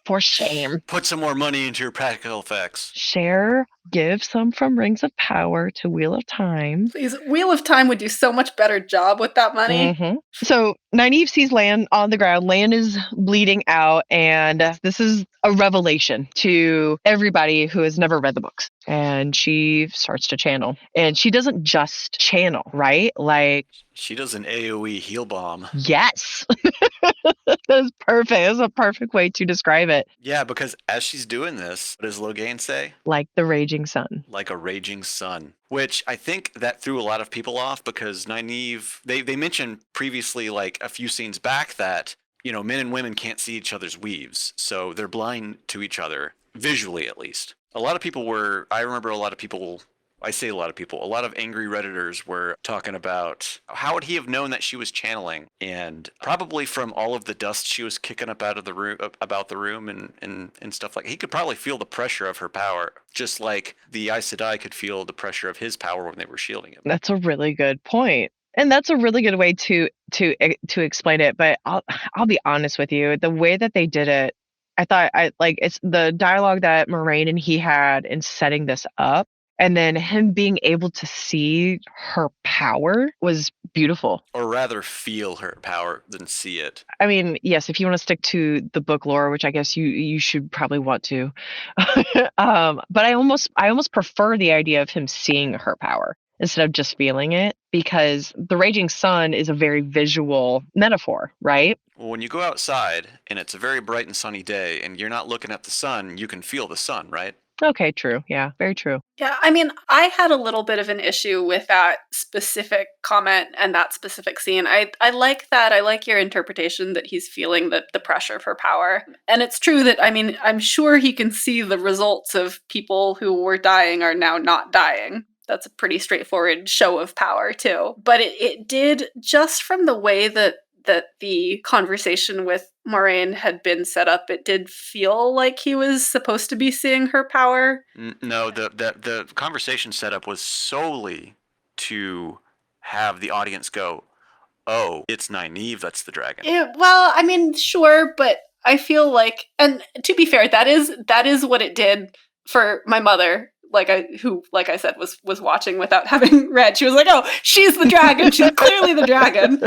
For shame. Put some more money into your practical effects. Give some from Rings of Power to Wheel of Time. Please, Wheel of Time would do so much better job with that money. Mm-hmm. So Nynaeve sees Lan on the ground. Lan is bleeding out, and this is a revelation to everybody who has never read the books. And she starts to channel. And she doesn't just channel, right? Like she does an AoE heal bomb. Yes. That's perfect. That's a perfect way to describe it. Yeah, because as she's doing this, what does Loghain say? Like the raging sun. Like a raging sun. Which I think that threw a lot of people off, because Nynaeve, they mentioned previously, like a few scenes back, that, you know, men and women can't see each other's weaves. So they're blind to each other, visually at least. A lot of angry Redditors were talking about how would he have known that she was channeling, and probably from all of the dust she was kicking up out of the room, about the room and stuff like that. He could probably feel the pressure of her power, just like the Aes Sedai could feel the pressure of his power when they were shielding him. That's a really good point. And that's a really good way to explain it. But I'll be honest with you, the way that they did it, it's the dialogue that Moraine and he had in setting this up, and then him being able to see her power was beautiful. Or rather feel her power than see it. I mean, yes, if you want to stick to the book lore, which I guess you should probably want to. But I almost prefer the idea of him seeing her power instead of just feeling it, because the raging sun is a very visual metaphor, right? Well, when you go outside and it's a very bright and sunny day and you're not looking at the sun, you can feel the sun, right? Okay, true. Yeah, very true. Yeah, I mean, I had a little bit of an issue with that specific comment and that specific scene. I like that. I like your interpretation that he's feeling the pressure of her power. And it's true that, I mean, I'm sure he can see the results of people who were dying are now not dying. That's a pretty straightforward show of power, too. But it did, just from the way that the conversation with Moraine had been set up, it did feel like he was supposed to be seeing her power. No, the conversation setup was solely to have the audience go, oh, it's Nynaeve that's the dragon. Well, I mean, sure, but I feel like, and to be fair, that is what it did for my mother. like I said, was watching without having read. She was like, "Oh, she's the dragon. She's clearly the dragon."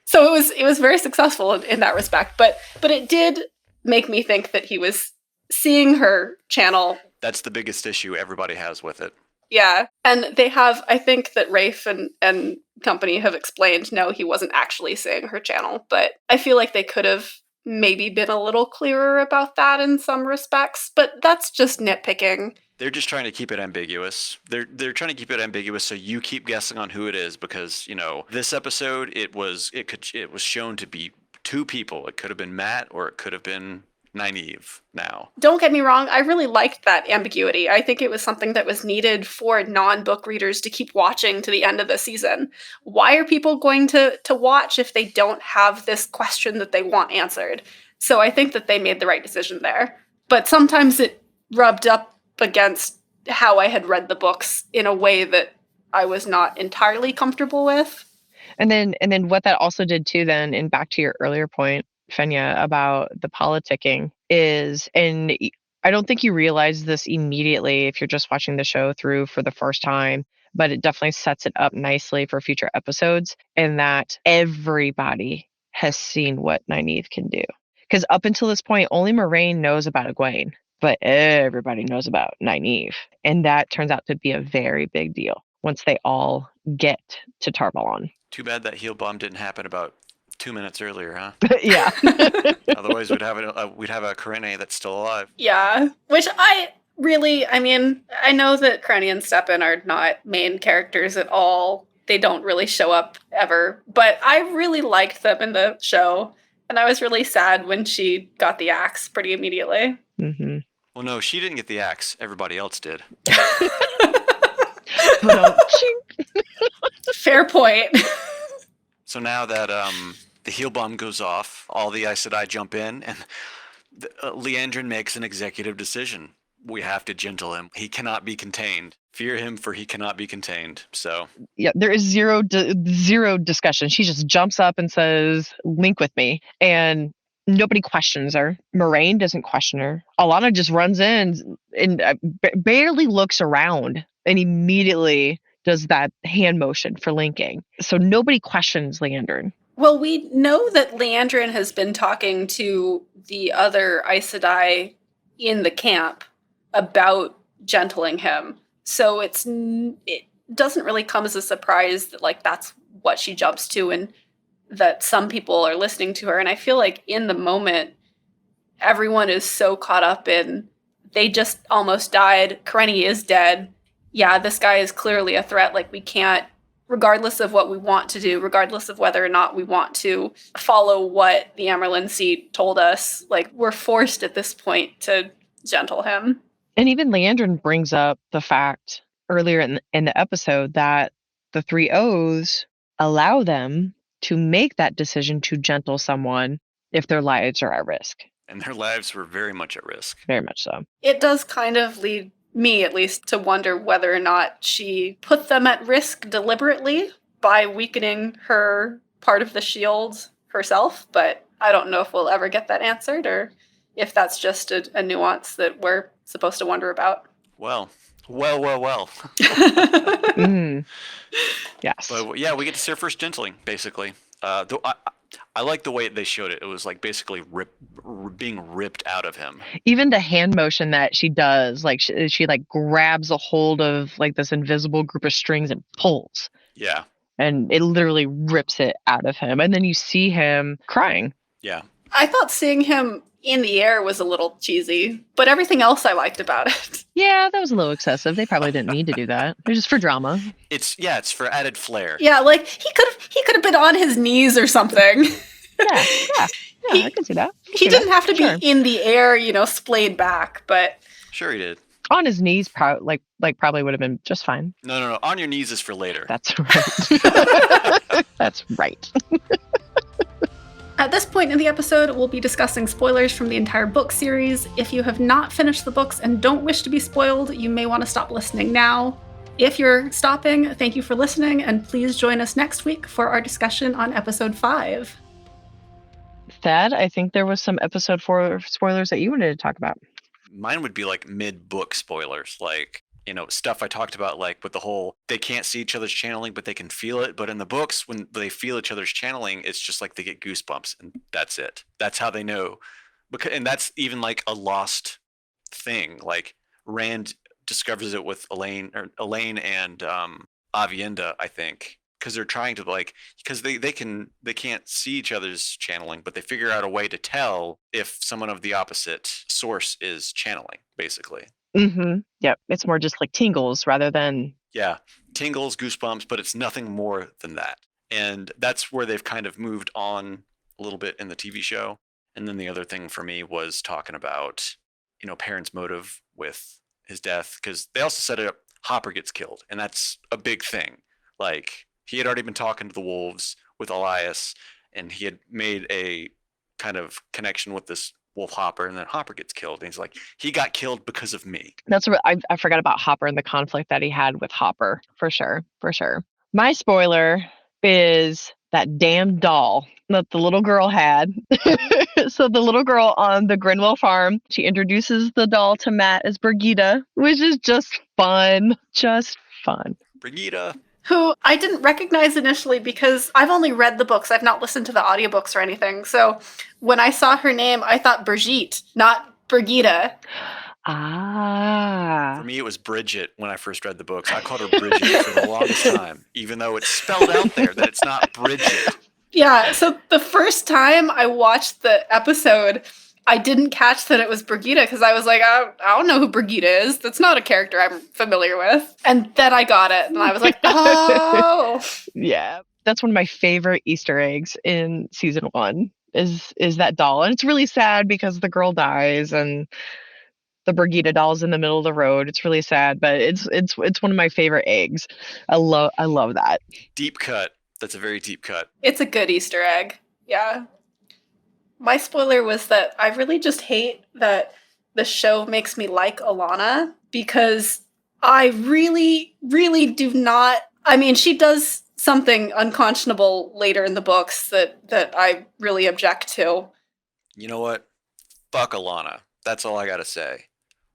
So it was very successful in that respect. But it did make me think that he was seeing her channel. That's the biggest issue everybody has with it. Yeah, and they have. I think that Rafe and company have explained, no, he wasn't actually seeing her channel. But I feel like they could have maybe been a little clearer about that in some respects. But that's just nitpicking. They're just trying to keep it ambiguous. They're trying to keep it ambiguous so you keep guessing on who it is, because, you know, this episode it was shown to be two people. It could have been Matt or it could have been Nynaeve now. Don't get me wrong, I really liked that ambiguity. I think it was something that was needed for non-book readers to keep watching to the end of the season. Why are people going to watch if they don't have this question that they want answered? So I think that they made the right decision there. But sometimes it rubbed up against how I had read the books in a way that I was not entirely comfortable with. And then what that also did too then, and back to your earlier point, Fenya, about the politicking is, and I don't think you realize this immediately if you're just watching the show through for the first time, but it definitely sets it up nicely for future episodes, in that everybody has seen what Nynaeve can do. Because up until this point, only Moraine knows about Egwene, but everybody knows about Nynaeve. And that turns out to be a very big deal once they all get to Tarvalon. Too bad that heel bomb didn't happen about 2 minutes earlier, huh? Yeah. Otherwise, we'd have a Krenny that's still alive. Yeah, which I know that Krenny and Steppen are not main characters at all. They don't really show up ever, but I really liked them in the show, and I was really sad when she got the axe pretty immediately. Mm-hmm. Well, no, she didn't get the axe. Everybody else did. Fair point. So now that the heel bomb goes off, all the Aes Sedai jump in, and Liandrin makes an executive decision. We have to gentle him. He cannot be contained. Fear him, for he cannot be contained. So yeah, there is zero discussion. She just jumps up and says, "Link with me," and nobody questions her. Moraine doesn't question her. Alana just runs in and barely looks around and immediately does that hand motion for linking. So nobody questions Liandrin. Well, we know that Liandrin has been talking to the other Aes Sedai in the camp about gentling him. So it doesn't really come as a surprise that, like, that's what she jumps to, and that some people are listening to her. And I feel like in the moment, everyone is so caught up in, they just almost died. Krenny is dead. Yeah, this guy is clearly a threat. Like, we can't, regardless of what we want to do, regardless of whether or not we want to follow what the Amyrlin Seat told us, like, we're forced at this point to gentle him. And even Liandrin brings up the fact earlier in the episode that the three oaths allow them to make that decision to gentle someone if their lives are at risk. And their lives were very much at risk. Very much so. It does kind of lead me, at least, to wonder whether or not she put them at risk deliberately by weakening her part of the shield herself, but I don't know if we'll ever get that answered, or if that's just a nuance that we're supposed to wonder about. Well. Mm. Yes. But yeah, we get to see our first gentling, basically. Though I like the way they showed it. It was like basically being ripped out of him. Even the hand motion that she does, like she like grabs a hold of like this invisible group of strings and pulls. Yeah. And it literally rips it out of him. And then you see him crying. Yeah. I thought seeing him in the air was a little cheesy, but everything else I liked about it. Yeah, that was a little excessive. They probably didn't need to do that. It was just for drama. It's for added flair. Yeah, like he could have been on his knees or something. Yeah, I can see that. He didn't have to be in the air, splayed back, but Sure he did. On his knees, probably would have been just fine. No. On your knees is for later. That's right. That's right. At this point in the episode, we'll be discussing spoilers from the entire book series. If you have not finished the books and don't wish to be spoiled, you may want to stop listening now. If you're stopping, thank you for listening, and please join us next week for our discussion on episode 5. Thad, I think there was some episode 4 spoilers that you wanted to talk about. Mine would be like mid-book spoilers, like, stuff I talked about, like with the whole, they can't see each other's channeling, but they can feel it. But in the books, when they feel each other's channeling, it's just like they get goosebumps, and that's it. That's how they know. And that's even like a lost thing. Like Rand discovers it with Elaine and Aviendha, I think, because they're trying to because they can't see each other's channeling, but they figure out a way to tell if someone of the opposite source is channeling, basically. Mm-hmm. Yep. It's more just like tingles rather than... Yeah. Tingles, goosebumps, but it's nothing more than that. And that's where they've kind of moved on a little bit in the TV show. And then the other thing for me was talking about, Perrin's motive with his death, because they also set it up, Hopper gets killed. And that's a big thing. Like, he had already been talking to the wolves with Elias, and he had made a kind of connection with this wolf Hopper, and then Hopper gets killed, and he's like, he got killed because of me. That's what I forgot about Hopper and the conflict that he had with Hopper, for sure. My spoiler is that damn doll that the little girl had. So the little girl on the Grinwell farm, she introduces the doll to Matt as Brigida, which is just fun. Brigida. Who I didn't recognize initially because I've only read the books. I've not listened to the audiobooks or anything. So when I saw her name, I thought Brigitte, not Brigida. Ah. For me, it was Bridget when I first read the books. I called her Bridget for the longest time, even though it's spelled out there that it's not Bridget. Yeah, so the first time I watched the episode, I didn't catch that it was Brigida because I was like, I don't know who Brigida is. That's not a character I'm familiar with. And then I got it, and I was like, oh. Yeah, that's one of my favorite Easter eggs in season 1 is that doll. And it's really sad because the girl dies and the Brigida doll's in the middle of the road. It's really sad, but it's one of my favorite eggs. I love that. Deep cut. That's a very deep cut. It's a good Easter egg. Yeah. My spoiler was that I really just hate that the show makes me like Ilana because I really, really do not. I mean, she does something unconscionable later in the books that I really object to. You know what? Fuck Ilana. That's all I gotta say.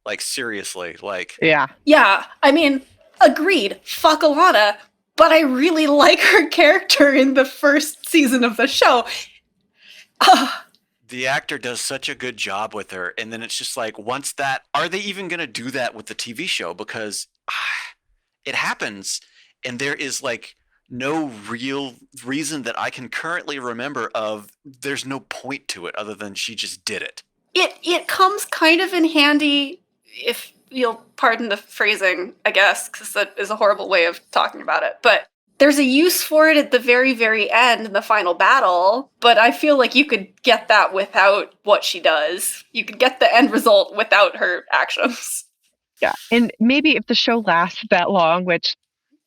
Like, seriously, like... Yeah. Yeah, I mean, agreed. Fuck Ilana. But I really like her character in the first season of the show. The actor does such a good job with her, and then it's just like, once that... Are they even going to do that with the TV show? Because it happens, and there is, like, no real reason that I can currently remember of there's no point to it other than she just did it. It comes kind of in handy, if you'll pardon the phrasing, I guess, because that is a horrible way of talking about it. But there's a use for it at the very, very end in the final battle. But I feel like you could get that without what she does. You could get the end result without her actions. Yeah. And maybe if the show lasts that long, which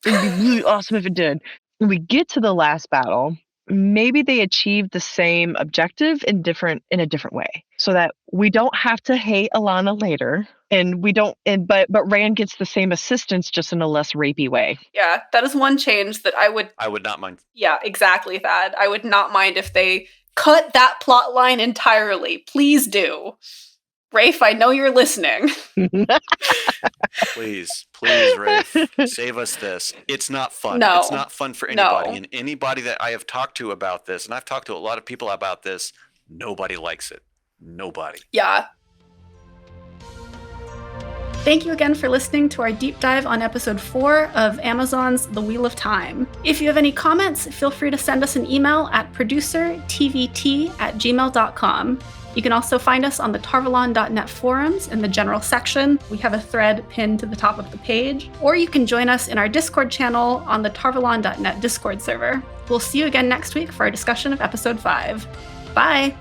it would be really awesome if it did, when we get to the last battle, maybe they achieve the same objective in a different way, so that we don't have to hate Ilana later, and we don't. But Rand gets the same assistance, just in a less rapey way. Yeah, that is one change that I would not mind. Yeah, exactly that. I would not mind if they cut that plot line entirely. Please do. Rafe, I know you're listening. Please, Rafe, save us this. It's not fun. No. It's not fun for anybody. No. And anybody that I have talked to about this, and I've talked to a lot of people about this, nobody likes it. Nobody. Yeah. Thank you again for listening to our deep dive on episode 4 of Amazon's The Wheel of Time. If you have any comments, feel free to send us an email at producertvt@gmail.com. You can also find us on the Tarvalon.net forums in the general section. We have a thread pinned to the top of the page. Or you can join us in our Discord channel on the Tarvalon.net Discord server. We'll see you again next week for our discussion of episode 5. Bye!